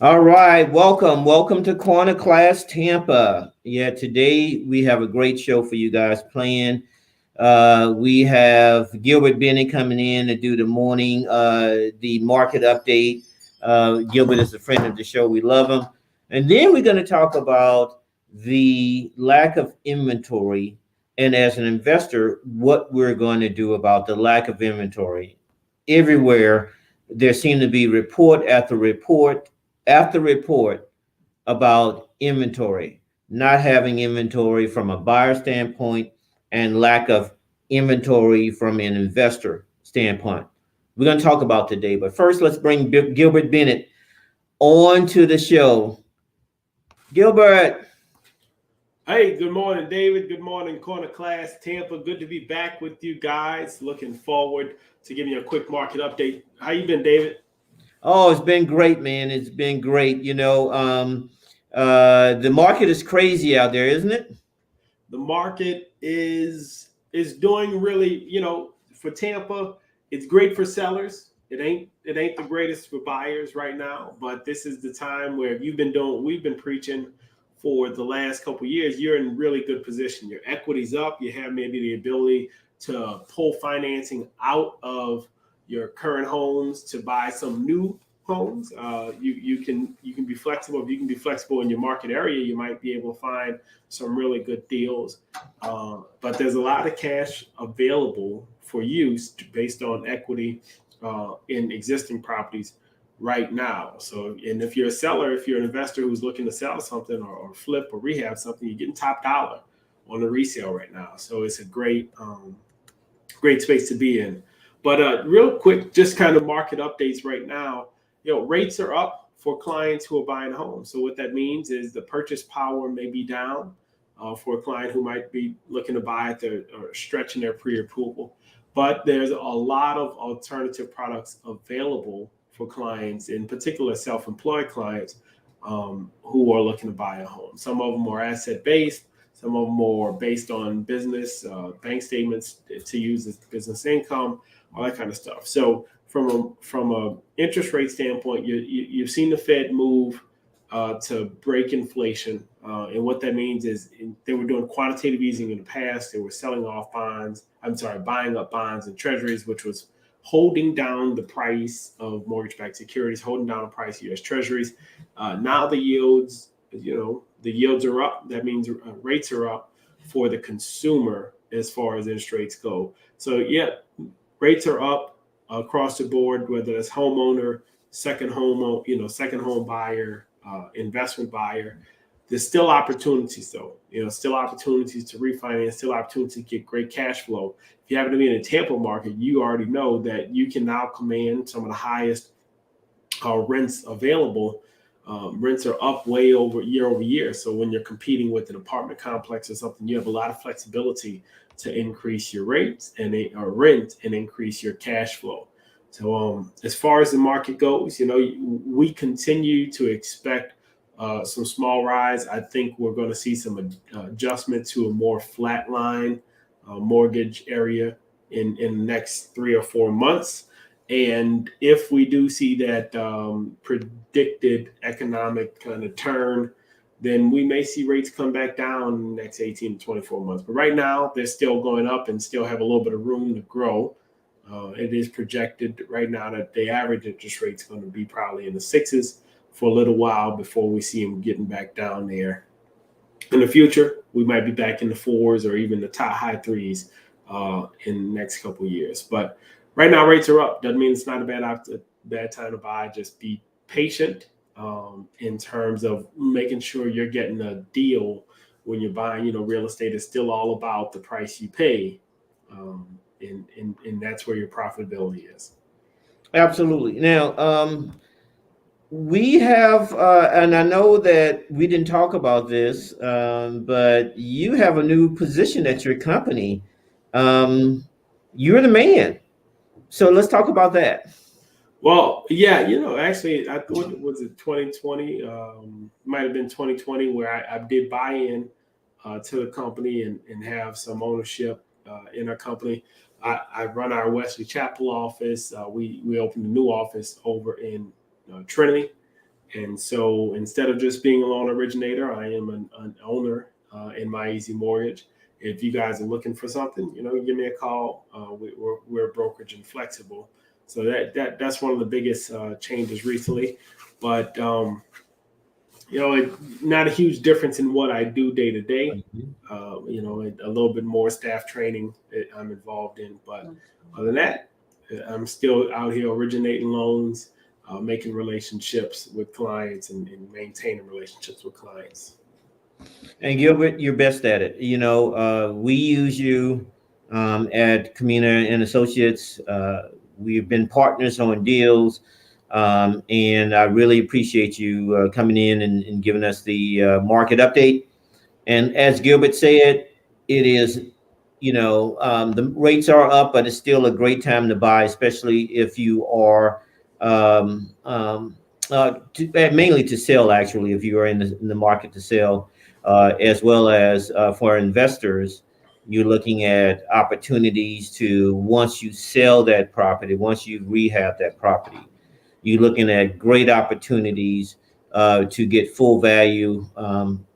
All right, welcome to Corner Class Tampa. Yeah, today we have a great show for you guys planned. We have Gilbert Bennett coming in to do the market update. Gilbert is a friend of the show. We love him. And then we're going to talk about the lack of inventory, and as an investor, what we're going to do about the lack of inventory. Everywhere there seem to be report after report after report about inventory, not having inventory from a buyer standpoint and lack of inventory from an investor standpoint. We're going to talk about today, but first let's bring Gilbert Bennett on to the show. Gilbert. Hey, good morning, David. Good morning, Corner Class Tampa. Good to be back with you guys. Looking forward to giving you a quick market update. How you been, David? Oh, it's been great, man. It's been great. The market is crazy out there, isn't it? The market is doing really, for Tampa, it's great for sellers. It ain't the greatest for buyers right now, but this is the time where we've been preaching for the last couple of years. You're in really good position. Your equity's up. You have maybe the ability to pull financing out of your current homes to buy some new homes. You can be flexible. If you can be flexible in your market area, you might be able to find some really good deals. But there's a lot of cash available for use based on equity in existing properties right now. So, and if you're a seller, if you're an investor who's looking to sell something or flip or rehab something, you're getting top dollar on the resale right now. So it's a great space to be in. But real quick, just kind of market updates right now. Rates are up for clients who are buying homes. So what that means is the purchase power may be down for a client who might be looking to buy at or stretching their pre-approval. But there's a lot of alternative products available for clients, in particular self-employed clients who are looking to buy a home. Some of them are asset-based. Some of them are based on business, bank statements to use as business income, all that kind of stuff. So from a interest rate standpoint, you've seen the Fed move to break inflation, and what that means is they were doing quantitative easing in the past. They were selling off bonds. Buying up bonds and treasuries, which was holding down the price of mortgage-backed securities, holding down the price of U.S. treasuries. Now the yields are up. That means rates are up for the consumer as far as interest rates go. So yeah, rates are up across the board, whether it's homeowner, second home buyer, investment buyer. There's still opportunities though. Still opportunities to refinance, still opportunities to get great cash flow. If you happen to be in the Tampa market, you already know that you can now command some of the highest rents available. Rents are up way over year. So when you're competing with an apartment complex or something, you have a lot of flexibility to increase your rates or rent and increase your cash flow. So as far as the market goes, we continue to expect some small rise. I think we're going to see some adjustment to a more flat line mortgage area in the next 3 or 4 months. And if we do see that predicted economic kind of turn, then we may see rates come back down in the next 18 to 24 months. But right now, they're still going up and still have a little bit of room to grow. It is projected right now that the average interest rate is going to be probably in the sixes for a little while before we see them getting back down there. In the future, we might be back in the fours or even the high threes in the next couple of years. But right now, rates are up. Doesn't mean it's not a bad time to buy. Just be patient in terms of making sure you're getting a deal when you're buying. Real estate is still all about the price you pay, and that's where your profitability is. Absolutely. Now, we have, and I know that we didn't talk about this, but you have a new position at your company. Um, you're the man. So let's talk about that. Well, yeah, actually, I thought was it 2020, might have been 2020, where I did buy in to the company and have some ownership in our company. I run our Wesley Chapel office. We opened a new office over in Trinity, And so instead of just being a loan originator, I am an owner in My Easy Mortgage. If you guys are looking for something, give me a call. We're brokerage and flexible. So that's one of the biggest changes recently. But not a huge difference in what I do day to day. A little bit more staff training that I'm involved in. But other than that, I'm still out here originating loans, making relationships with clients, and maintaining relationships with clients. And Gilbert, you're best at it. We use you at Camina and Associates. We've been partners on deals, and I really appreciate you coming in and giving us the market update. And as Gilbert said, it is, the rates are up, but it's still a great time to buy, especially if you are mainly to sell, actually, if you are in the market to sell, as well as for investors. You're looking at opportunities to, once you sell that property, once you rehab that property, you're looking at great opportunities to get full value,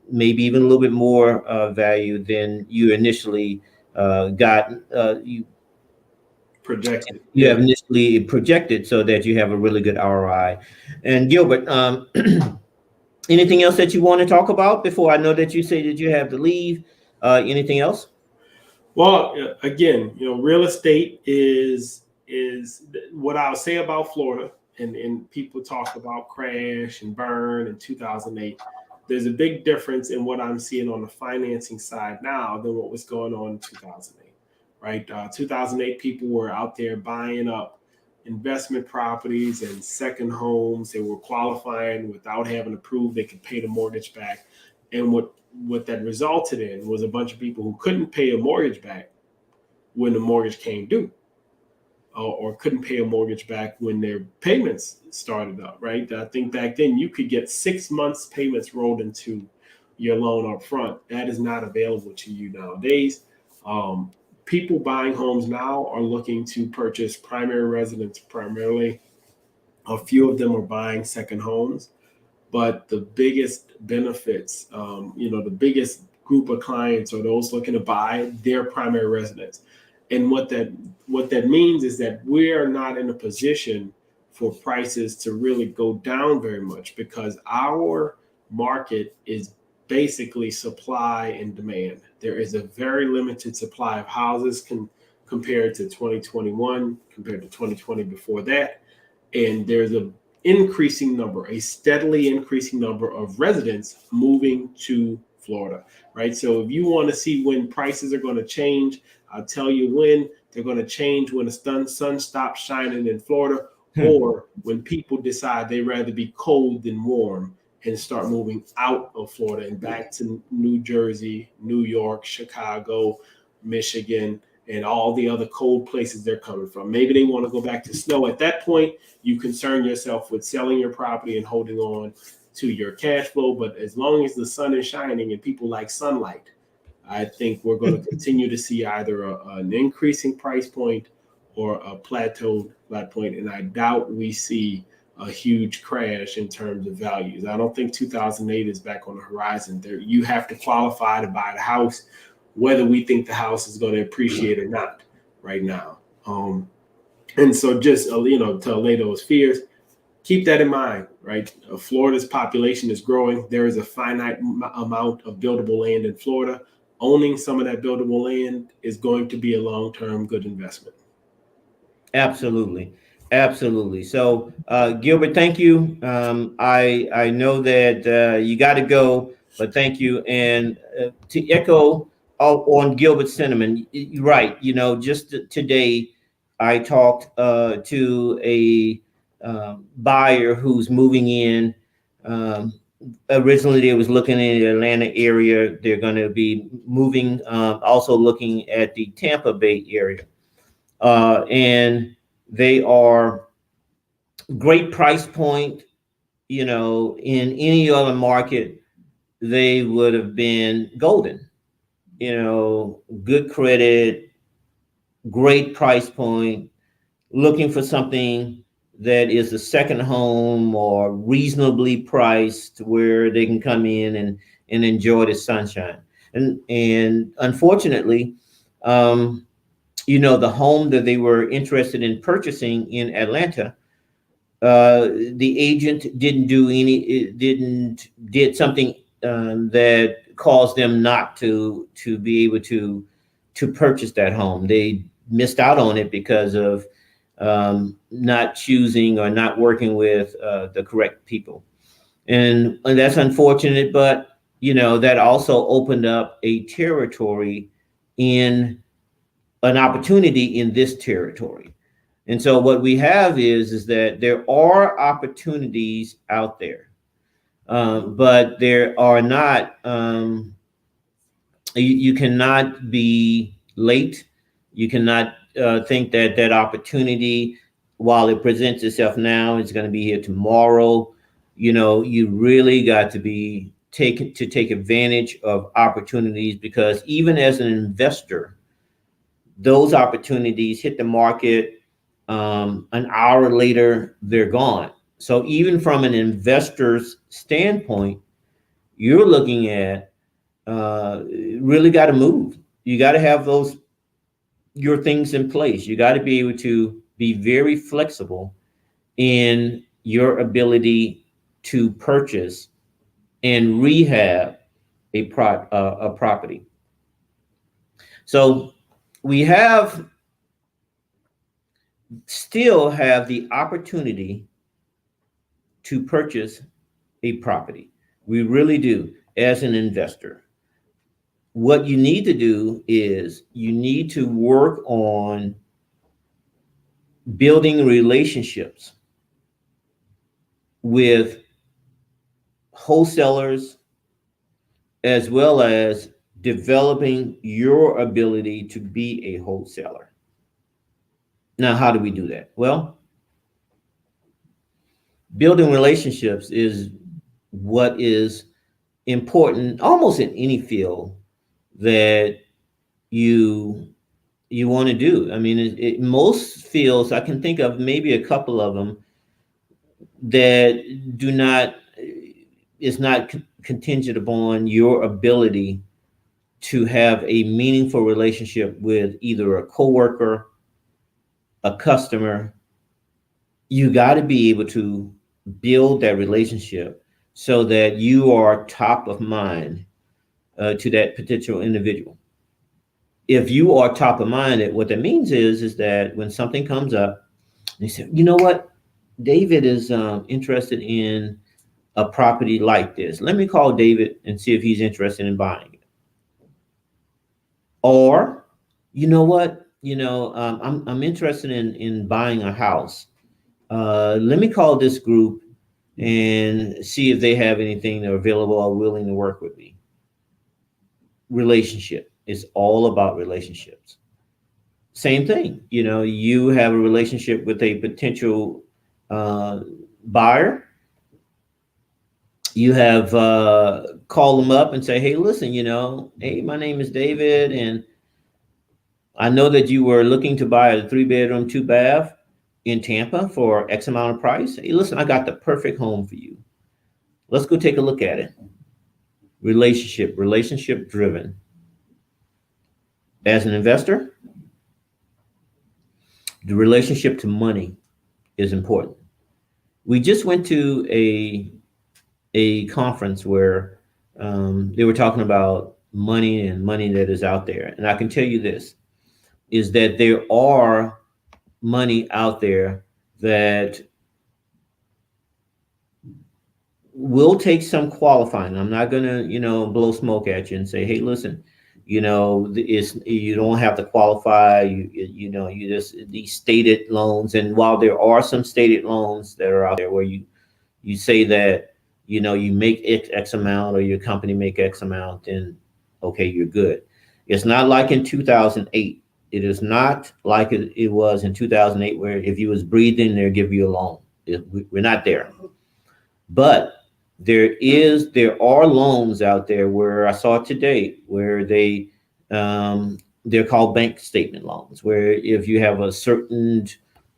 maybe even a little bit more value than you initially got. Projected. You have initially projected, so that you have a really good ROI. And Gilbert, anything else that you want to talk about before I know that you say that you have to leave? Anything else? Well, again, real estate is what I'll say about Florida, and people talk about crash and burn in 2008. There's a big difference in what I'm seeing on the financing side now than what was going on in 2008, right? 2008, people were out there buying up investment properties and second homes. They were qualifying without having to prove they could pay the mortgage back. And what that resulted in was a bunch of people who couldn't pay a mortgage back when the mortgage came due, or couldn't pay a mortgage back when their payments started up, right? I think back then you could get 6 months payments rolled into your loan up front. That is not available to you nowadays. People buying homes now are looking to purchase primary residence primarily. A few of them are buying second homes. But the biggest benefits, the biggest group of clients are those looking to buy their primary residence. And what that means is that we are not in a position for prices to really go down very much, because our market is basically supply and demand. There is a very limited supply of houses compared to 2021, compared to 2020 before that. And there's a steadily increasing number of residents moving to Florida, right? So if you want to see when prices are going to change, I'll tell you when. They're going to change when the sun stops shining in Florida, or when people decide they'd rather be cold than warm and start moving out of Florida and back to New Jersey, New York, Chicago, Michigan, and all the other cold places they're coming from. Maybe they want to go back to snow. At that point, you concern yourself with selling your property and holding on to your cash flow. But as long as the sun is shining and people like sunlight, I think we're going to continue to see either an increasing price point or a plateaued flat point. And I doubt we see a huge crash in terms of values. I don't think 2008 is back on the horizon. There, you have to qualify to buy the house, whether we think the house is going to appreciate or not right now. And so just, to allay those fears, keep that in mind, right? Florida's population is growing. There is a finite amount of buildable land in Florida. Owning some of that buildable land is going to be a long-term good investment. Absolutely. Absolutely. So, Gilbert, thank you. I know that you got to go, but thank you. And to echo on Gilbert's sentiment, you're right. Just today, I talked to a buyer who's moving in. Originally, they was looking in the Atlanta area. They're going to be moving, also looking at the Tampa Bay area, and they are great price point. In any other market, they would have been golden. Good credit, great price point, looking for something that is a second home or reasonably priced where they can come in and enjoy the sunshine. And unfortunately, um, the home that they were interested in purchasing in Atlanta, the agent did something that caused them not to be able to purchase that home. They missed out on it because of not choosing or not working with the correct people, and that's unfortunate. But that also opened up a territory in an opportunity in this territory. And so what we have is that there are opportunities out there, but there are not. You cannot be late. You cannot think that that opportunity, while it presents itself now, is going to be here tomorrow. You really got to be taken to take advantage of opportunities, because even as an investor, those opportunities hit the market. An hour later, they're gone. So even from an investor's standpoint, you're looking at really got to move. You got to have your things in place. You got to be able to be very flexible in your ability to purchase and rehab a property. So we still have the opportunity to purchase a property. We really do, as an investor. What you need to do is you need to work on building relationships with wholesalers, as well as developing your ability to be a wholesaler. Now, how do we do that? Well, building relationships is what is important almost in any field that you want to do. I mean, most fields, I can think of maybe a couple of them that do not is not contingent upon your ability to have a meaningful relationship with either a coworker, a customer. You got to be able to build that relationship so that you are top of mind to that potential individual. If you are top of mind, what that means is that when something comes up, they say, you know what, David is interested in a property like this. Let me call David and see if he's interested in buying it. Or, you know what, I'm interested in buying a house. Let me call this group and see if they have anything that are available or willing to work with me. Relationship is all about relationships. Same thing, you have a relationship with a potential buyer. You have call them up and say, hey, listen, hey, my name is David, and I know that you were looking to buy a 3-bedroom, 2-bath in Tampa for X amount of price. Hey, listen, I got the perfect home for you. Let's go take a look at it. Relationship driven. As an investor, the relationship to money is important. We just went to a conference where they were talking about money and money that is out there. And I can tell you this, is that there are money out there that will take some qualifying. I'm not going to, blow smoke at you and say, hey, listen, you don't have to qualify. You just these stated loans. And while there are some stated loans that are out there where you say that, you make X amount or your company make X amount, then okay, you're good. It's not like in 2008. It is not like it was in 2008, where if you was breathing, they'll give you a loan. We're not there. But there are loans out there where I saw today where they're called bank statement loans, where if you have a certain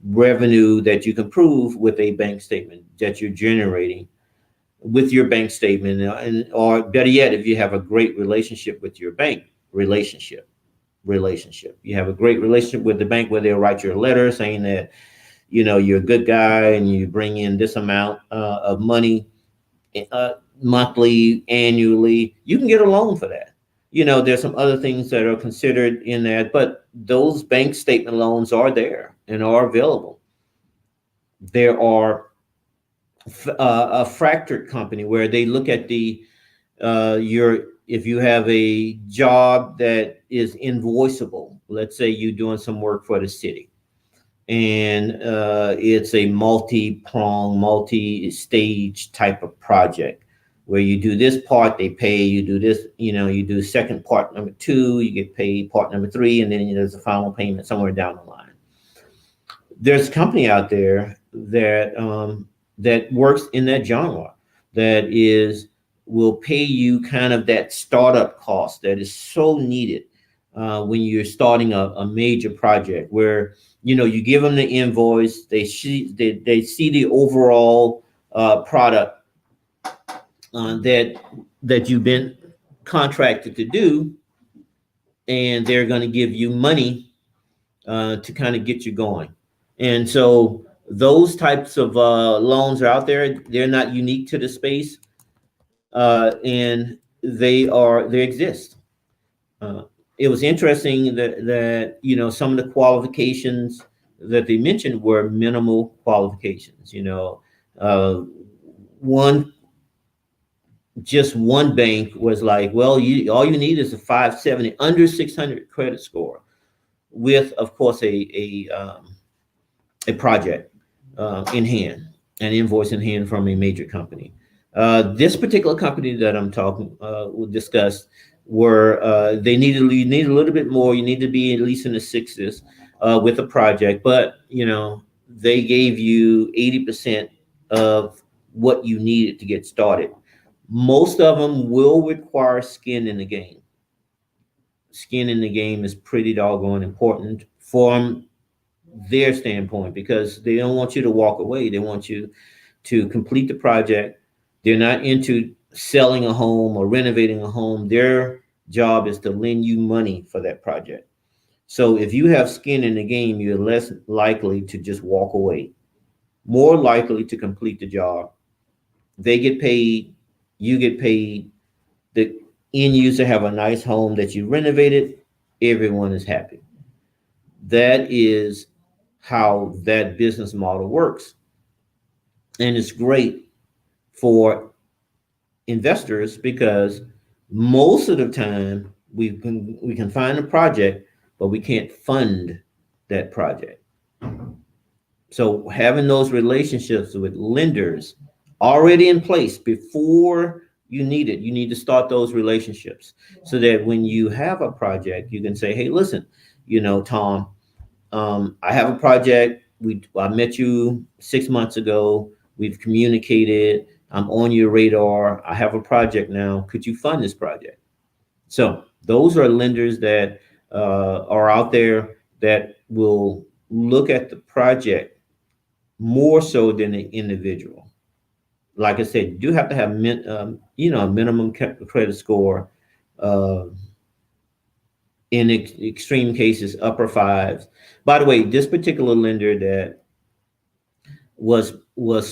revenue that you can prove with a bank statement that you're generating with your bank statement, and or better yet, if you have a great relationship with your bank, relationship, you have a great relationship with the bank where they'll write you a letter saying that you're a good guy and you bring in this amount of money monthly, annually, you can get a loan for that. There's some other things that are considered in that, but those bank statement loans are there and are available. There are a fractured company where they look at the your if you have a job that is invoiceable. Let's say you're doing some work for the city, and it's a multi-prong, multi-stage type of project where you do this part, they pay you. Do this, you do second part number 2, you get paid part number 3, and then there's a final payment somewhere down the line. There's a company out there that works in that genre, that will pay you kind of that startup cost that is so needed when you're starting a major project, where you give them the invoice, they see the overall product that you've been contracted to do, and they're going to give you money to kind of get you going. And so those types of loans are out there. They're not unique to the space, and they exist. It was interesting that some of the qualifications that they mentioned were minimal qualifications. One one bank was like, well, all you need is a 570 under 600 credit score, with, of course, a project in hand, an invoice in hand from a major company. This particular company that I'm talking we discussed were they need a little bit more. You need to be at least in the sixes with a project, but they gave you 80% of what you needed to get started. Most of them will require skin in the game. Skin in the game is pretty doggone important from their standpoint, because they don't want you to walk away. They want you to complete the project. They're not into selling a home or renovating a home. Their job is to lend you money for that project. So if you have skin in the game, you're less likely to just walk away, more likely to complete the job. They get paid, you get paid, the end user have a nice home that you renovated, everyone is happy. That is how that business model works. And it's great for investors, because most of the time we can find a project, but we can't fund that project. So having those relationships with lenders already in place before you need to start those relationships, so that when you have a project, you can say, hey, listen, Tom, I have a project. I met you 6 months ago. We've communicated. I'm on your radar. I have a project now. Could you fund this project? So those are lenders that are out there that will look at the project more so than the individual. Like I said, you do have to have a minimum credit score. In extreme cases, upper fives. By the way, this particular lender that was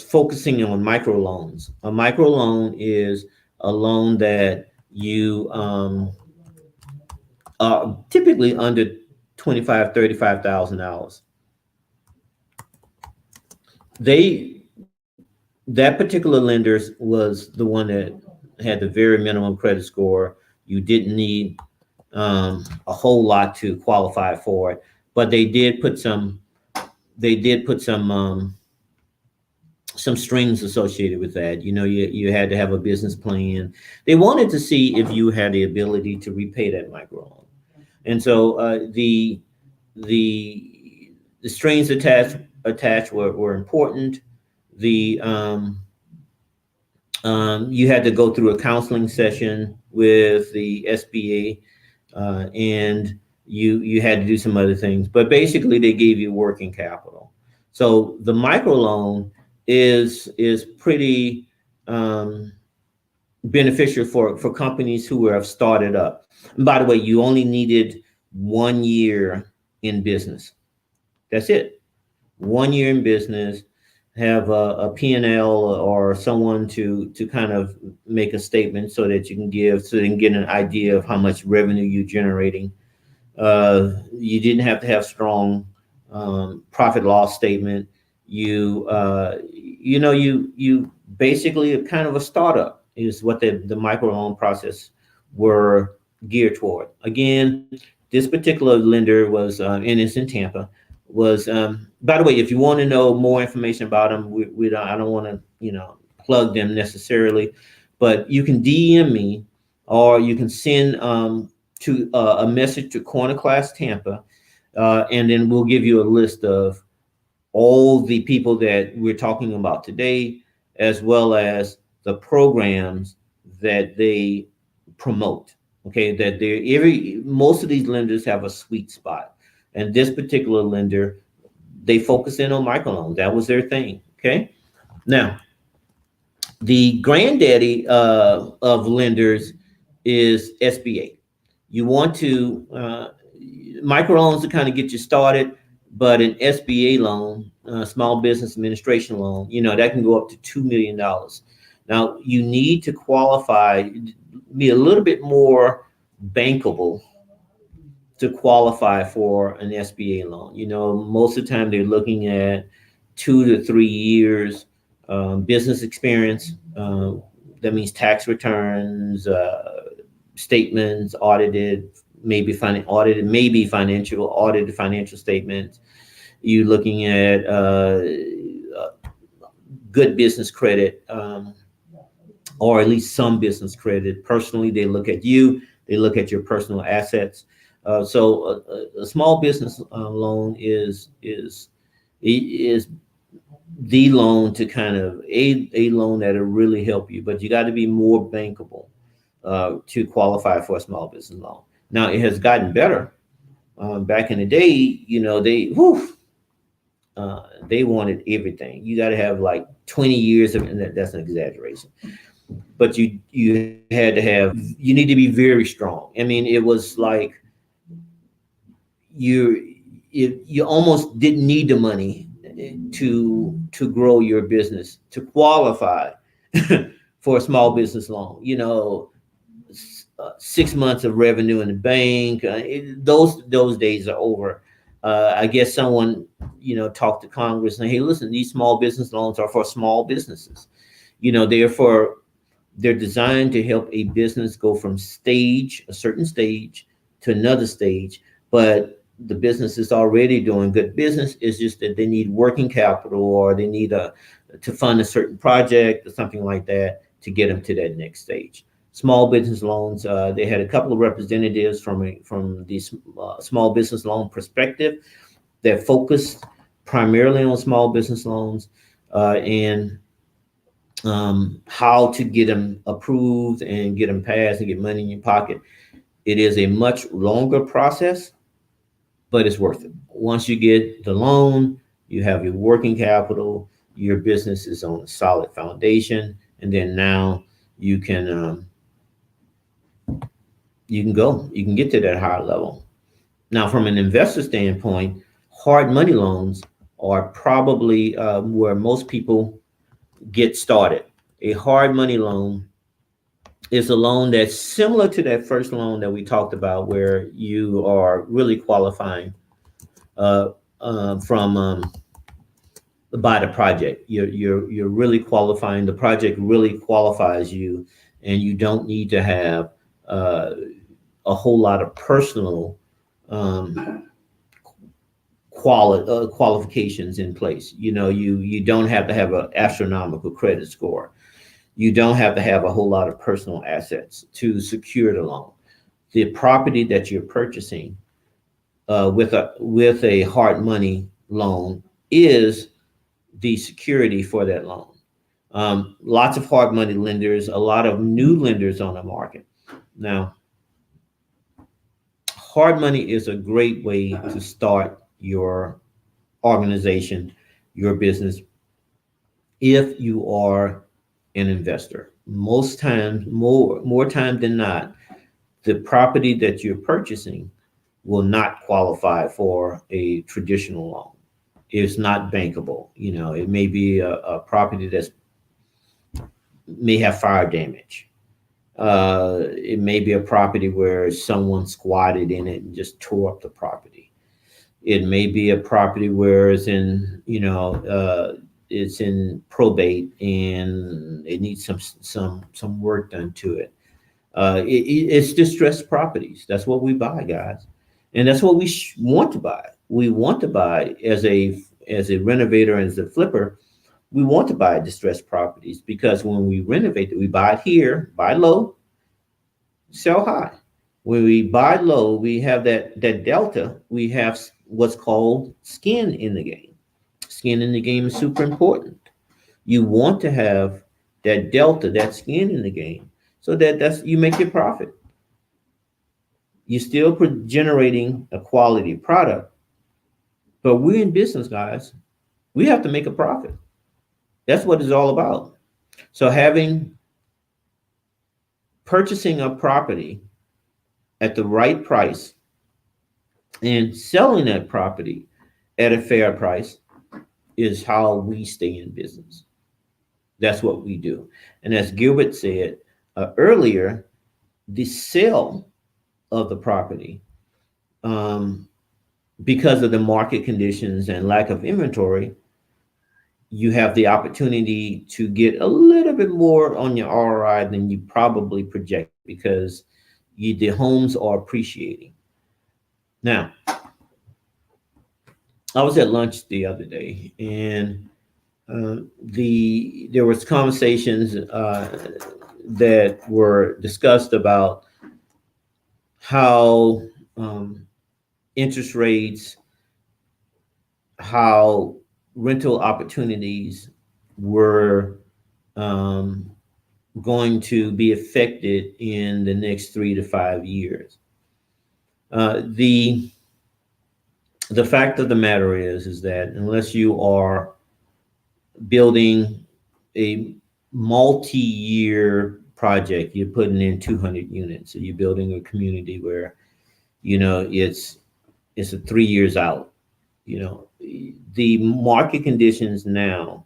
focusing on microloans. A microloan is a loan that you typically under $35,000. That particular lender was the one that had the very minimum credit score. You didn't need a whole lot to qualify for it, but they did put some strings associated with that. You had to have a business plan. They wanted to see if you had the ability to repay that microloan. And so the strings attached were important. The you had to go through a counseling session with the SBA, and you had to do some other things. But basically, they gave you working capital. So the microloan is pretty um, beneficial for companies who have started up. And by the way, you only needed 1 year in business. That's it. 1 year in business, have a P&L or someone to kind of make a statement so that you can give, so they can get an idea of how much revenue you're generating. You didn't have to have strong profit loss statement. You basically a kind of a startup is what the microloan process were geared toward. Again, this particular lender was, and it's in Tampa, was, by the way, if you want to know more information about them, we don't, I don't want to, plug them necessarily, but you can DM me or you can send to a message to Corner Class Tampa, and then we'll give you a list of all the people that we're talking about today, as well as the programs that they promote. Okay, that they every most of these lenders have a sweet spot, and this particular lender, they focus in on microloans. That was their thing. Okay, now the granddaddy of lenders is SBA. You want to microloans to kind of get you started, but an SBA loan, Small Business Administration loan, that can go up to $2 million. Now you need to qualify, be a little bit more bankable to qualify for an SBA loan. Most of the time they're looking at 2 to 3 years business experience. That means tax returns, statements audited, maybe financial audited financial statements. You're looking at good business credit, or at least some business credit. Personally, they look at you. They look at your personal assets. So a small business loan is the loan to kind of a loan that'll really help you, but you got to be more bankable to qualify for a small business loan. Now it has gotten better. Back in the day, they wanted everything. You got to have like 20 years of, and that's an exaggeration, but you need to be very strong. I mean, it was like you almost didn't need the money to grow your business to qualify for a small business loan. 6 months of revenue in the bank. Those days are over. I guess someone talked to Congress and, hey, listen, these small business loans are for small businesses. They're designed to help a business go from a certain stage to another stage, but the business is already doing good business. It's just that they need working capital, or they need to fund a certain project or something like that to get them to that next stage. Small business loans, they had a couple of representatives from the small business loan perspective that focused primarily on small business loans, and how to get them approved and get them passed and get money in your pocket. It is a much longer process, but it's worth it. Once you get the loan, you have your working capital, your business is on a solid foundation, and then now you can you can get to that higher level. Now, from an investor standpoint, hard money loans are probably where most people get started. A hard money loan is a loan that's similar to that first loan that we talked about, where you are really qualifying from by the project. You're really qualifying. The project really qualifies you, and you don't need to have a whole lot of personal qualifications in place. You don't have to have an astronomical credit score. You don't have to have a whole lot of personal assets to secure the loan. The property that you're purchasing with a hard money loan is the security for that loan. Lots of hard money lenders, a lot of new lenders on the market. Now, hard money is a great way to start your organization your business if you are an investor. Most times, more time than not, the property that you're purchasing will not qualify for a traditional loan. It's not bankable. It may be a property that's may have fire damage. It may be a property where someone squatted in it and just tore up the property. It may be a property where it's in probate and it needs some work done to it. It's distressed properties. That's what we buy, guys, and that's what we want to buy. We want to buy as a renovator and as a flipper. We want to buy distressed properties because when we renovate it, we buy it here, buy low, sell high. When we buy low, we have that delta. We have what's called skin in the game. Skin in the game is super important. You want to have that delta, that skin in the game, so that's you make your profit. You're still generating a quality product, but we're in business, guys. We have to make a profit. That's what it's all about. So purchasing a property at the right price and selling that property at a fair price is how we stay in business. That's what we do. And as Gilbert said earlier, the sale of the property, because of the market conditions and lack of inventory, you have the opportunity to get a little bit more on your ROI than you probably project because the homes are appreciating. Now, I was at lunch the other day, and there was conversations that were discussed about how interest rates, how rental opportunities were going to be affected in the next 3 to 5 years. The fact of the matter is that unless you are building a multi-year project, you're putting in 200 units, so you're building a community where it's a 3 years out. The market conditions now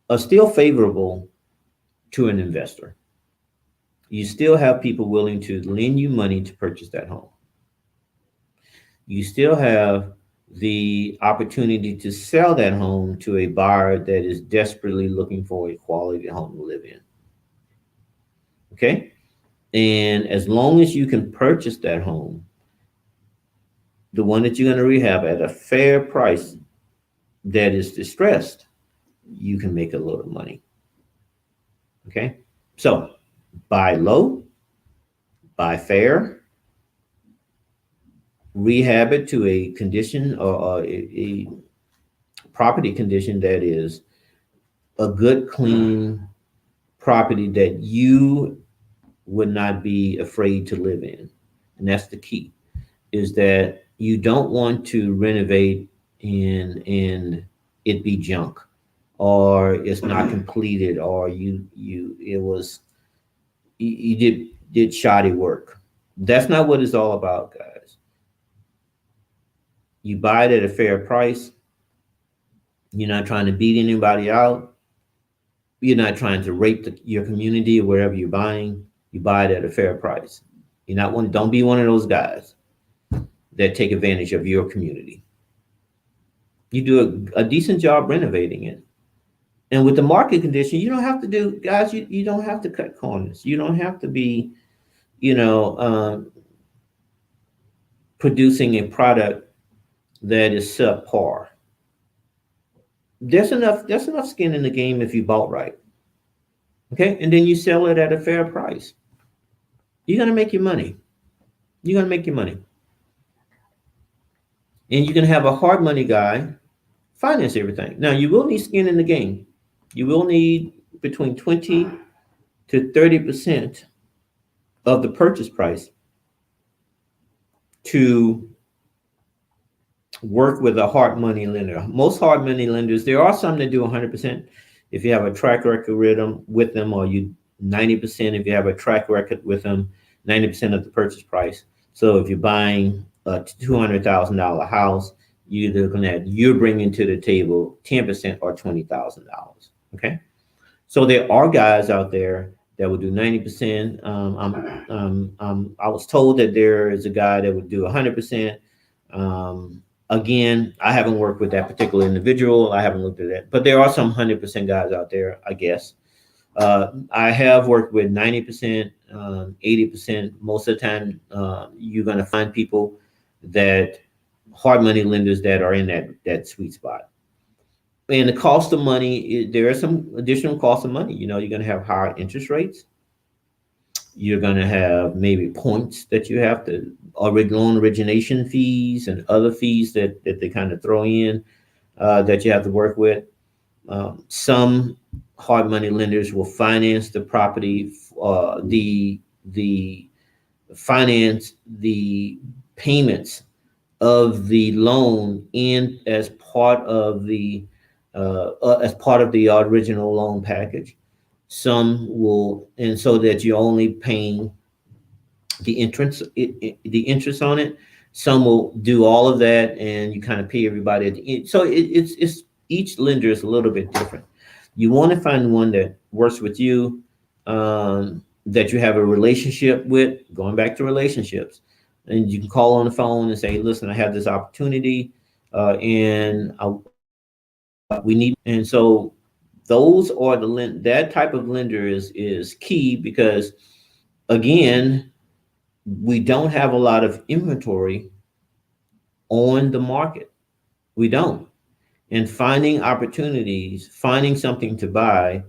are still favorable to an investor. You still have people willing to lend you money to purchase that home. You still have the opportunity to sell that home to a buyer that is desperately looking for a quality home to live in. Okay? And as long as you can purchase that home, the one that you're going to rehab at a fair price that is distressed, you can make a little money. Okay? So buy low, buy fair, rehab it to a condition or a property condition that is a good, clean property that you would not be afraid to live in. And that's the key, is that you don't want to renovate and it be junk, or it's not completed, or you did shoddy work. That's not what it's all about, guys. You buy it at a fair price. You're not trying to beat anybody out. You're not trying to rape your community or wherever you're buying. You buy it at a fair price. Don't be one of those guys that take advantage of your community. You do a decent job renovating it. And with the market condition, you don't have to do, guys, you don't have to cut corners. You don't have to be, producing a product that is subpar. There's enough skin in the game if you bought right. Okay? And then you sell it at a fair price. You're going to make your money. You're going to make your money. And you can have a hard money guy finance everything. Now, you will need skin in the game. You will need between 20 to 30% of the purchase price to work with a hard money lender. Most hard money lenders, there are some that do 100%. If you have a track record with them, or you 90% if you have a track record with them, 90% of the purchase price. So if you're buying a $200,000 house, you're bringing to the table 10% or $20,000. Okay, so there are guys out there that would do 90%. I was told that there is a guy that would do 100%. Again, I haven't worked with that particular individual. I haven't looked at that, but there are some 100% guys out there, I guess. I have worked with 90%, 80%. Most of the time, you're going to find people that hard money lenders that are in that sweet spot. And the cost of money, there are some additional cost of money. You're going to have higher interest rates. You're going to have maybe points that you have to, or loan origination fees and other fees that they kind of throw in, that you have to work with. Some hard money lenders will finance the property, the finance the payments of the loan in as part of the original loan package. Some will, and so that you're only paying the interest on it. Some will do all of that, and you kind of pay everybody at the end. So it's each lender is a little bit different. You want to find one that works with you, that you have a relationship with. Going back to relationships, and you can call on the phone and say, "Listen, I have this opportunity, and we need." And so those are that type of lender is key, because again, we don't have a lot of inventory on the market. We don't. And finding opportunities, finding something to buy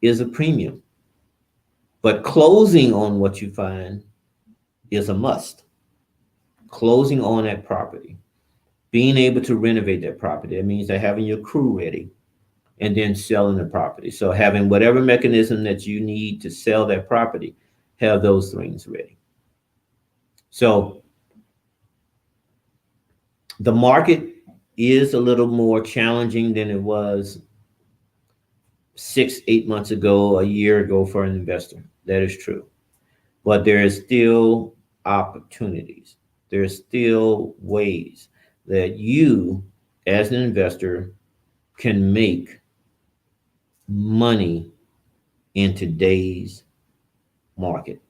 is a premium. But closing on what you find is a must. Closing on that property, being able to renovate that property. That means that having your crew ready and then selling the property. So having whatever mechanism that you need to sell that property, have those things ready. So the market is a little more challenging than it was 6, 8 months ago, a year ago for an investor. That is true. But there is still opportunities. There's still ways that you, as an investor, can make money in today's market.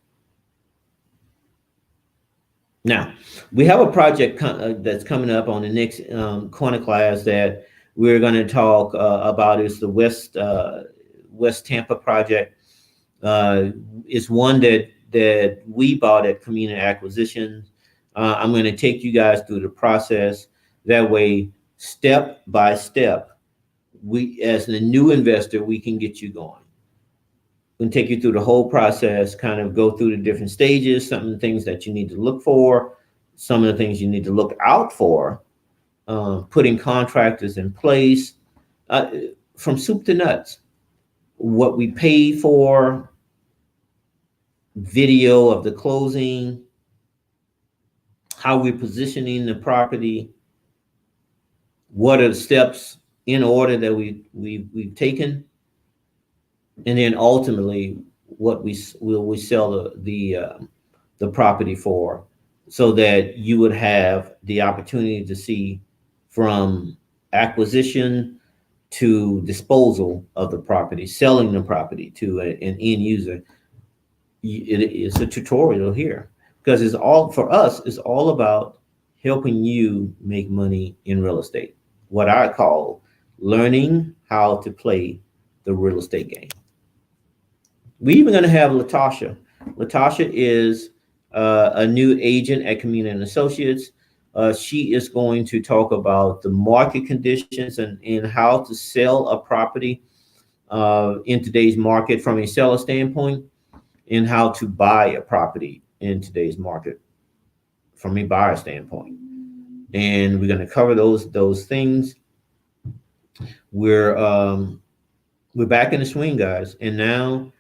Now, we have a project that's coming up on the next corner class that we're going to talk about. Is the West Tampa project. It's one that we bought at Community Acquisitions. I'm going to take you guys through the process. That way, step by step, we, as the new investor, we can get you going. We can take you through the whole process, kind of go through the different stages, some of the things that you need to look for, some of the things you need to look out for, putting contractors in place, from soup to nuts. What we pay for, video of the closing, how we're positioning the property, what are the steps in order that we've taken, and then ultimately what we sell the property for, so that you would have the opportunity to see from acquisition to disposal of the property, selling the property to an end user. It's a tutorial here, because it's all, for us, it's all about helping you make money in real estate. What I call learning how to play the real estate game. We're even going to have Latasha. Latasha is a new agent at Community and Associates. She is going to talk about the market conditions and how to sell a property in today's market from a seller standpoint, and how to buy a property in today's market from a buyer standpoint. And we're going to cover those things. We're back in the swing, guys. And now,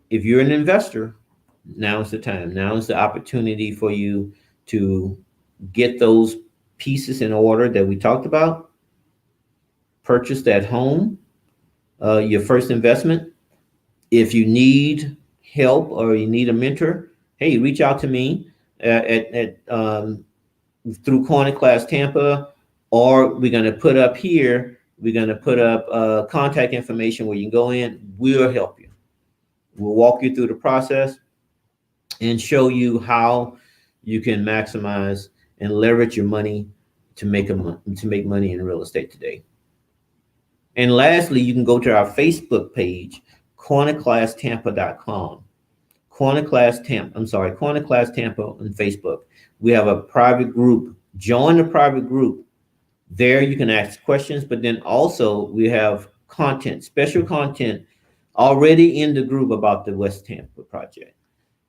if you're an investor, now is the time. Now is the opportunity for you to get those pieces in order that we talked about, purchase that home, your first investment. If you need help or you need a mentor, hey, reach out to me through Corner Class Tampa, or we're going to put up here. We're going to put up contact information where you can go in. We'll help you. We'll walk you through the process and show you how you can maximize and leverage your money to make money in real estate today. And lastly, you can go to our Facebook page, cornerclasstampa.com. Corner Class Tampa on Facebook. We have a private group. Join the private group. There you can ask questions, but then also we have content, special content already in the group about the West Tampa project.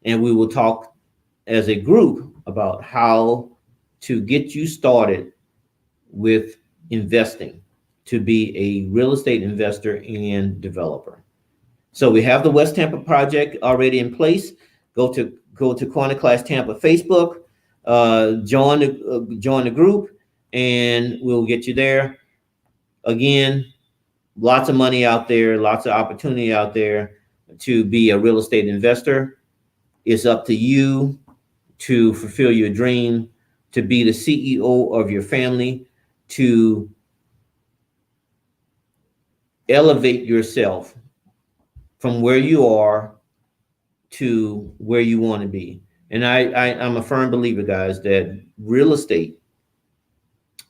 And we will talk as a group about how to get you started with investing to be a real estate investor and developer. So we have the West Tampa project already in place. Go to Corner Class Tampa Facebook, join the group, and we'll get you there. Again, lots of money out there, lots of opportunity out there to be a real estate investor. It's up to you to fulfill your dream, to be the CEO of your family, to elevate yourself from where you are to where you want to be. And I'm a firm believer, guys, that real estate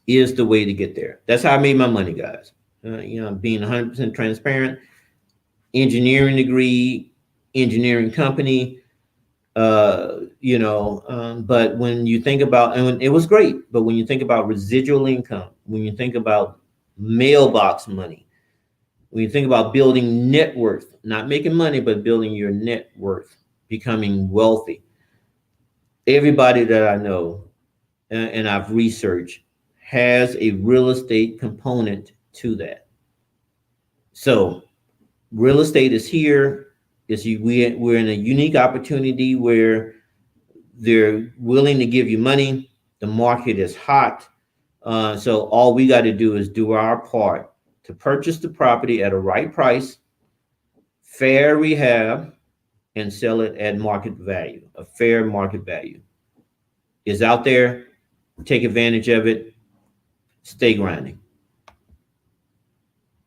is the way to get there. That's how I made my money, guys. Being 100% transparent, engineering degree, engineering company, but when you think about, and it was great, but when you think about residual income, when you think about mailbox money, when you think about building net worth, not making money, but building your net worth, becoming wealthy, everybody that I know and I've researched has a real estate component to that. So real estate is here. We're in a unique opportunity where they're willing to give you money. The market is hot. So all we got to do is do our part to purchase the property at a right price, fair rehab, and sell it at market value. A fair market value is out there. Take advantage of it. Stay grinding.